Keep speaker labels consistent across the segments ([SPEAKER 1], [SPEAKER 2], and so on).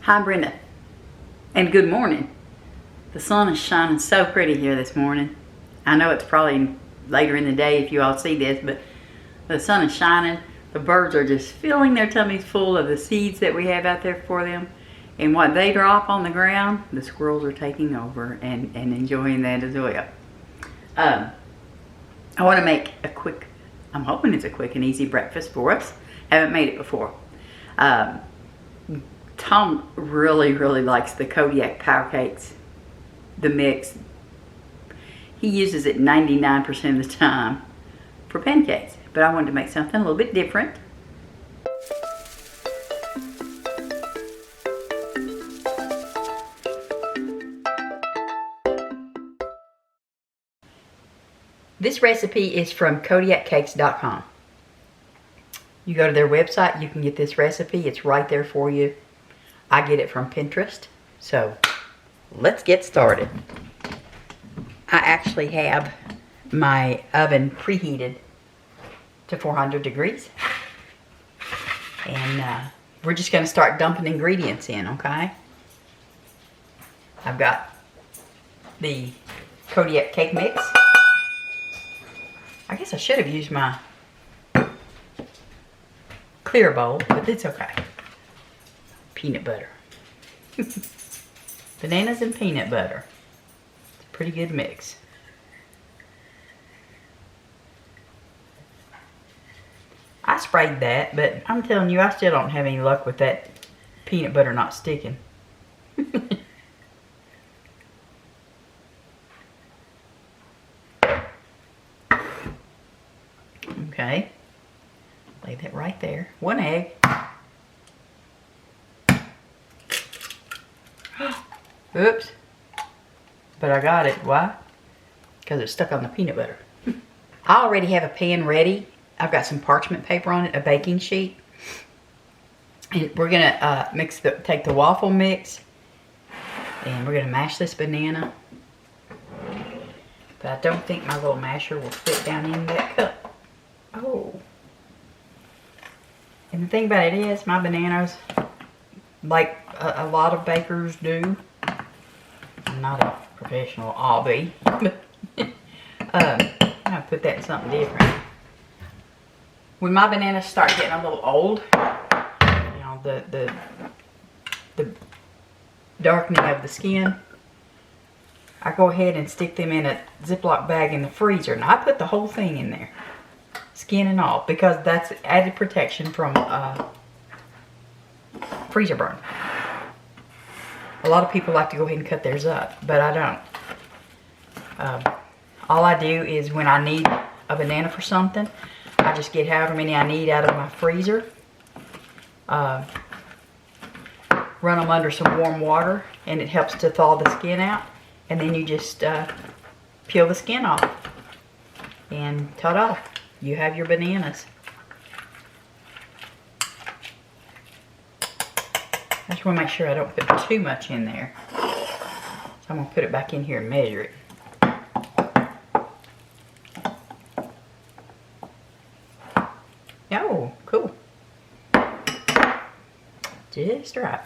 [SPEAKER 1] Hi Brenda, and good morning. The sun is shining so pretty here this morning. I know it's probably later in the day if you all see this, but the sun is shining. The birds are just filling their tummies full of the seeds that we have out there for them. And what they drop on the ground, the squirrels are taking over and enjoying that as well. I want to make a quick, I'm hoping it's a quick and easy breakfast for us. Haven't made it before. Tom really likes the Kodiak power cakes, the mix. He uses it 99% of the time for pancakes, but I wanted to make something a little bit different. This recipe is from kodiakcakes.com. You go to their website, you can get this recipe. It's right there for you. I get it from Pinterest. So let's get started. I actually have my oven preheated to 400 degrees. And we're just going to start dumping ingredients in, okay? I've got the Kodiak cake mix. I guess I should have used my clear bowl, but it's okay. Peanut butter. Bananas and peanut butter. It's a pretty good mix. I sprayed that, but I'm telling you, I still don't have any luck with that peanut butter not sticking. Okay. Lay that right there. One egg. Oops. But I got it. Why? Because it's stuck on the peanut butter. I already have a pan ready. I've got some parchment paper on it, a baking sheet. And we're going to take the waffle mix. And we're going to mash this banana. But I don't think my little masher will fit down in that cup. Oh. And the thing about it is, my bananas, like a lot of bakers do, I'm not a professional obby, but I'm going to put that in something different. When my bananas start getting a little old, you know, the darkening of the skin, I go ahead and stick them in a Ziploc bag in the freezer. And I put the whole thing in there, skin and all, because that's added protection from freezer burn. A lot of people like to go ahead and cut theirs up, but I don't. All I do is when I need a banana for something, I just get however many I need out of my freezer, run them under some warm water, and it helps to thaw the skin out, and then you just peel the skin off, and ta-da, you have your bananas. I just want to make sure I don't put too much in there. So I'm going to put it back in here and measure it. Oh, cool. Just right.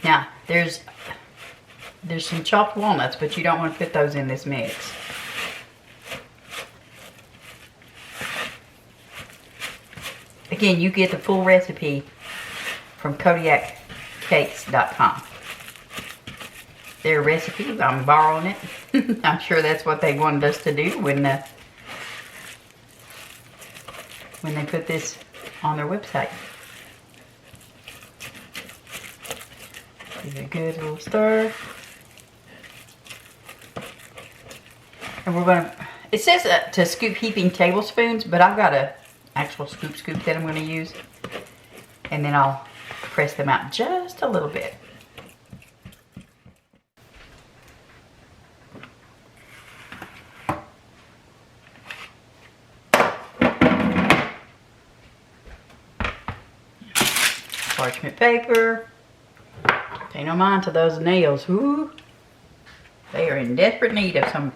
[SPEAKER 1] Now, there's some chopped walnuts, but you don't want to put those in this mix. Again, you get the full recipe from kodiakcakes.com. Their recipe, I'm borrowing it. I'm sure that's what they wanted us to do when they put this on their website. Give it a good little stir. And we're going to, it says to scoop heaping tablespoons, but I've got a actual scoop that I'm going to use. And then I'll press them out just a little bit. Parchment paper. Pay no mind to those nails. Ooh. They are in desperate need of some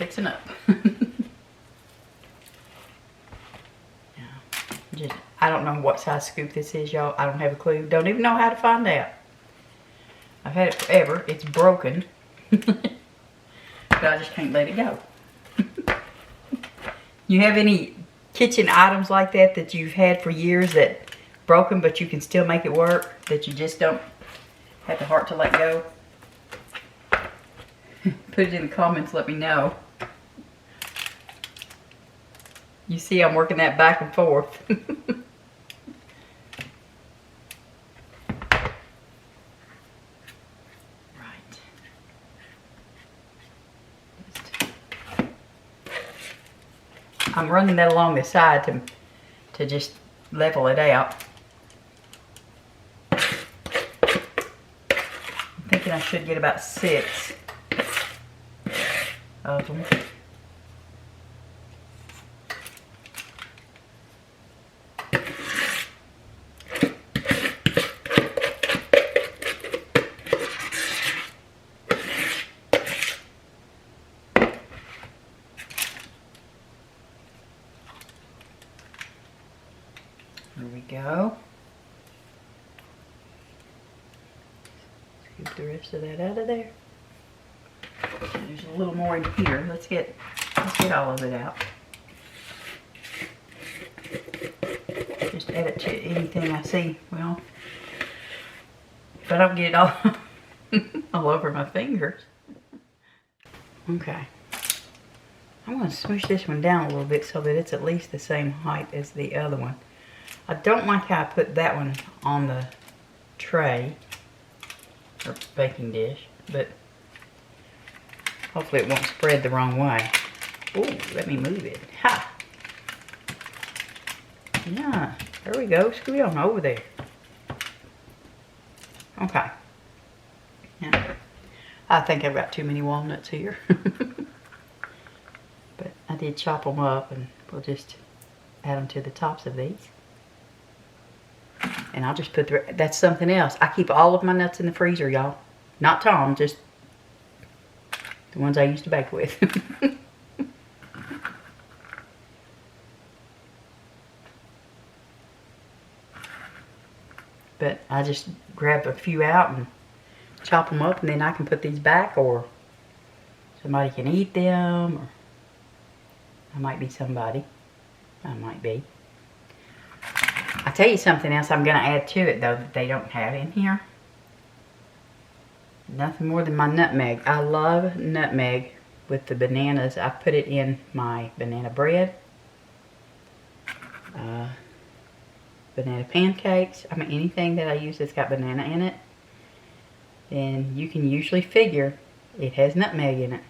[SPEAKER 1] fixing up. I don't know what size scoop this is, y'all. I don't have a clue. Don't even know how to find out. I've had it forever. It's broken. But I just can't let it go. You have any kitchen items like that that you've had for years that broken but you can still make it work? That you just don't have the heart to let go? Put it in the comments, let me know. You see I'm working that back and forth. I'm running that along the side to just level it out. I'm thinking I should get about 6 of them. There we go. Scoop the rest of that out of there. There's a little more in here. Let's get all of it out. Just add it to anything I see. Well, if I don't get it all all over my fingers. Okay. I'm going to smoosh this one down a little bit so that it's at least the same height as the other one. I don't like how I put that one on the tray or baking dish, but hopefully it won't spread the wrong way. Ooh, let me move it. Ha! Yeah, there we go. Scoot on over there. Okay. Yeah. I think I've got too many walnuts here. But I did chop them up, and we'll just add them to the tops of these. And I'll just put that's something else. I keep all of my nuts in the freezer, y'all. Not Tom, just the ones I used to bake with. But I just grab a few out and chop them up, and then I can put these back, or somebody can eat them, or I might be somebody. I might be. I'll tell you something else I'm going to add to it, though, that they don't have in here. Nothing more than my nutmeg. I love nutmeg with the bananas. I put it in my banana bread, banana pancakes. I mean, anything that I use that's got banana in it. Then you can usually figure it has nutmeg in it.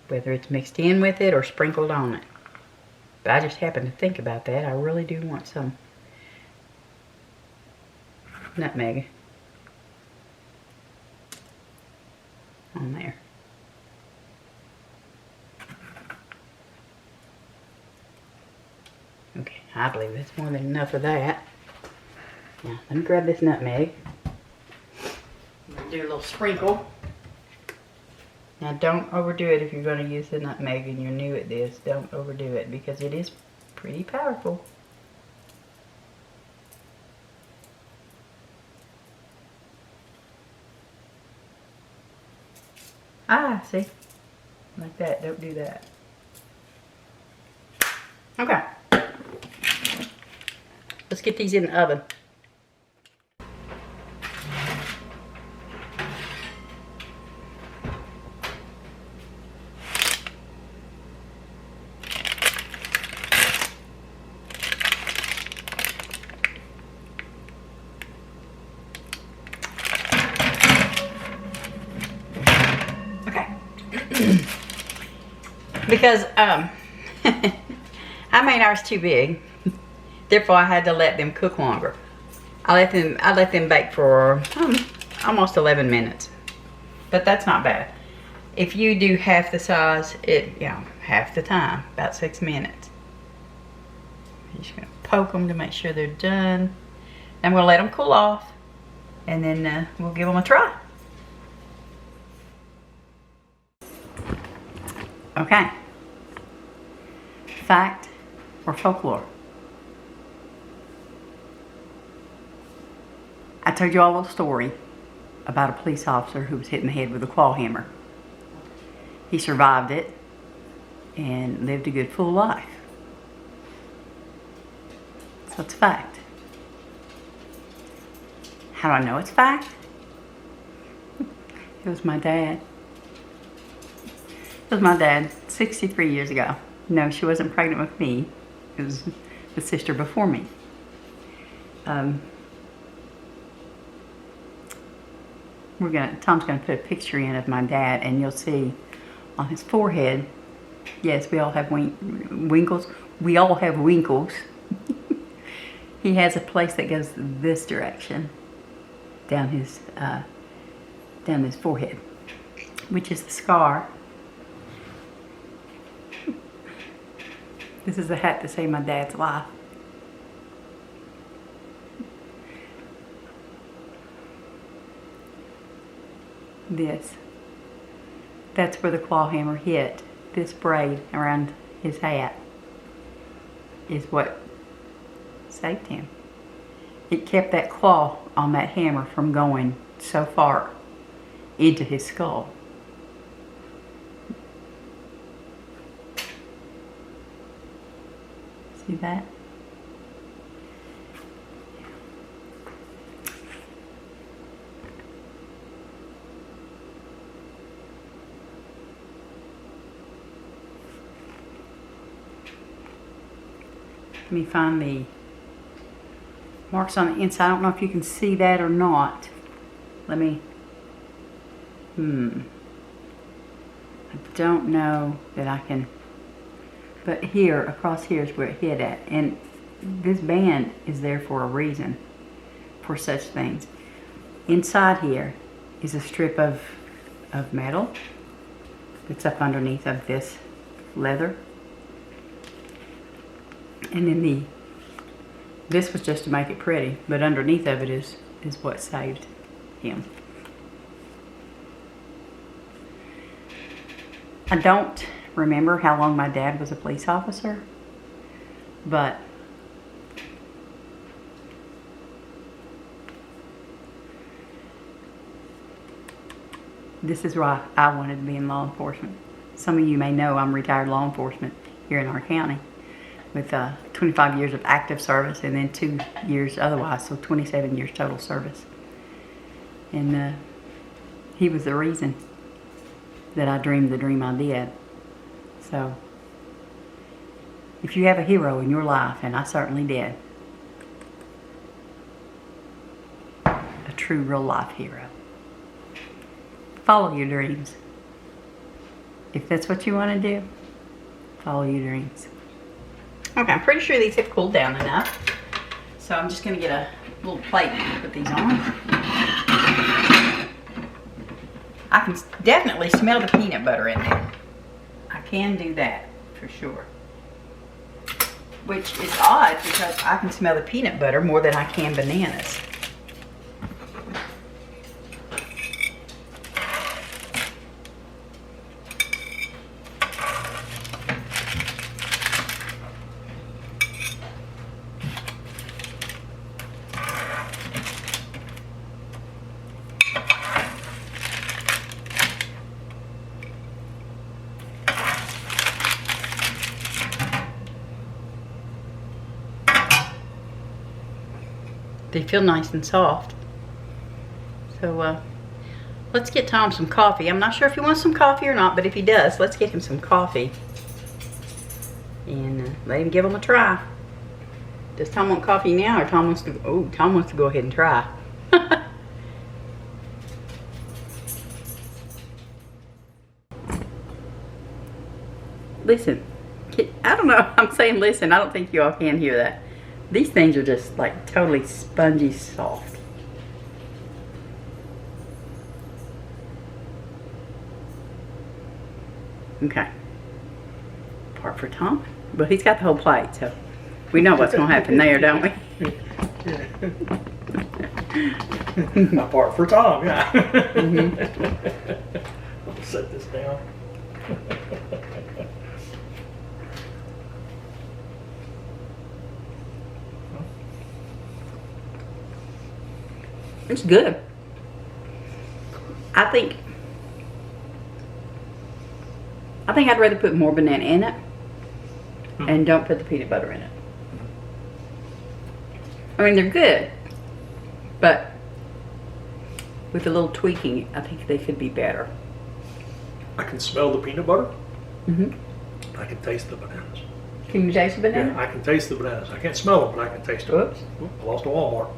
[SPEAKER 1] Whether it's mixed in with it or sprinkled on it. But I just happened to think about that. I really do want some nutmeg on there. Okay, I believe that's more than enough of that. Now, let me grab this nutmeg. Do a little sprinkle. Now, don't overdo it if you're going to use the nutmeg and you're new at this. Don't overdo it because it is pretty powerful. Ah, see? Like that. Don't do that. Okay. Let's get these in the oven. Because I made ours too big, therefore I had to let them cook longer. I let them bake for almost 11 minutes, but that's not bad. If you do half the size, half the time, about 6 minutes. I'm just gonna poke them to make sure they're done. I'm gonna let them cool off, and then we'll give them a try. Okay. Fact or folklore? I told you all a story about a police officer who was hit in the head with a claw hammer. He survived it and lived a good full life. So it's fact. How do I know it's fact? It was my dad. It was my dad 63 years ago. No, she wasn't pregnant with me. It was the sister before me. Tom's gonna put a picture in of my dad, and you'll see on his forehead. Yes, we all have winkles. We all have winkles. He has a place that goes this direction down his forehead, which is the scar. This is a hat to save my dad's life. That's where the claw hammer hit. This braid around his hat is what saved him. It kept that claw on that hammer from going so far into his skull. See that? Let me find the marks on the inside. I don't know if you can see that or not. Let me, I don't know that I can, but here, across here is where it hit at. And this band is there for a reason, for such things. Inside here is a strip of metal that's up underneath of this leather. And then this was just to make it pretty, but underneath of it is what saved him. I don't remember how long my dad was a police officer, but this is why I wanted to be in law enforcement. Some of you may know I'm retired law enforcement here in our county, with 25 years of active service and then 2 years otherwise, so 27 years total service. And he was the reason that I dreamed the dream I did. So, if you have a hero in your life, and I certainly did, a true real life hero, follow your dreams. If that's what you want to do, follow your dreams. Okay, I'm pretty sure these have cooled down enough. So I'm just going to get a little plate and put these on. I can definitely smell the peanut butter in there. I can do that for sure. Which is odd because I can smell the peanut butter more than I can bananas. They feel nice and soft. So let's get Tom some coffee. I'm not sure if he wants some coffee or not, but if he does, let's get him some coffee. And let him give him a try. Does Tom want coffee now, or Tom wants to, oh, Tom wants to go ahead and try. Listen, I don't know, I'm saying listen, I don't think you all can hear that. These things are just like totally spongy soft. Okay. Part for Tom. But he's got the whole plate, so we know what's going to happen there, don't we?
[SPEAKER 2] A part for Tom, yeah.
[SPEAKER 1] Mm-hmm.
[SPEAKER 2] I'll set this down.
[SPEAKER 1] It's good. I think I'd rather put more banana in it and don't put the peanut butter in it. I mean, they're good, but with a little tweaking, I think they could be better.
[SPEAKER 2] I can smell the peanut butter.
[SPEAKER 1] Mm-hmm.
[SPEAKER 2] I can taste the bananas.
[SPEAKER 1] Can you taste the banana?
[SPEAKER 2] Yeah, I can taste the bananas. I can't smell them, but I can taste them.
[SPEAKER 1] Whoops.
[SPEAKER 2] I lost a Walmart.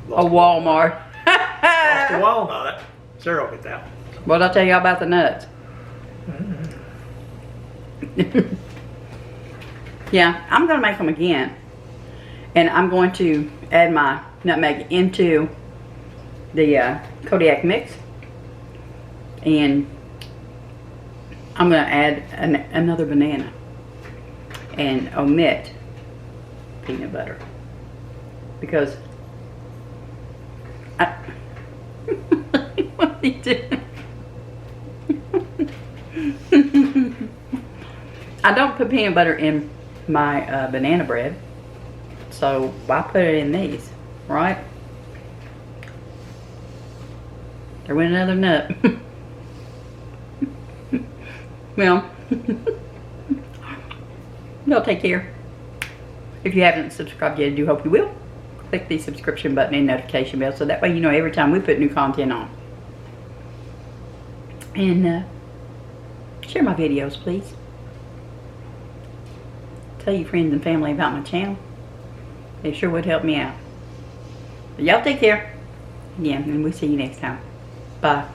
[SPEAKER 1] A Walmart.
[SPEAKER 2] Lost a walnut. Sarah will get that.
[SPEAKER 1] What did I tell you about the nuts? Yeah, I'm going to make them again. And I'm going to add my nutmeg into the Kodiak mix. And I'm going to add another banana. And omit peanut butter. Because what are you doing? I don't put peanut butter in my banana bread, so why put it in these, right? There went another nut. Well, y'all take care. If you haven't subscribed yet, I do hope you will. Click the subscription button and notification bell so that way you know every time we put new content on. And share my videos, please. Tell your friends and family about my channel. It sure would help me out. But y'all take care. Again, and we'll see you next time. Bye.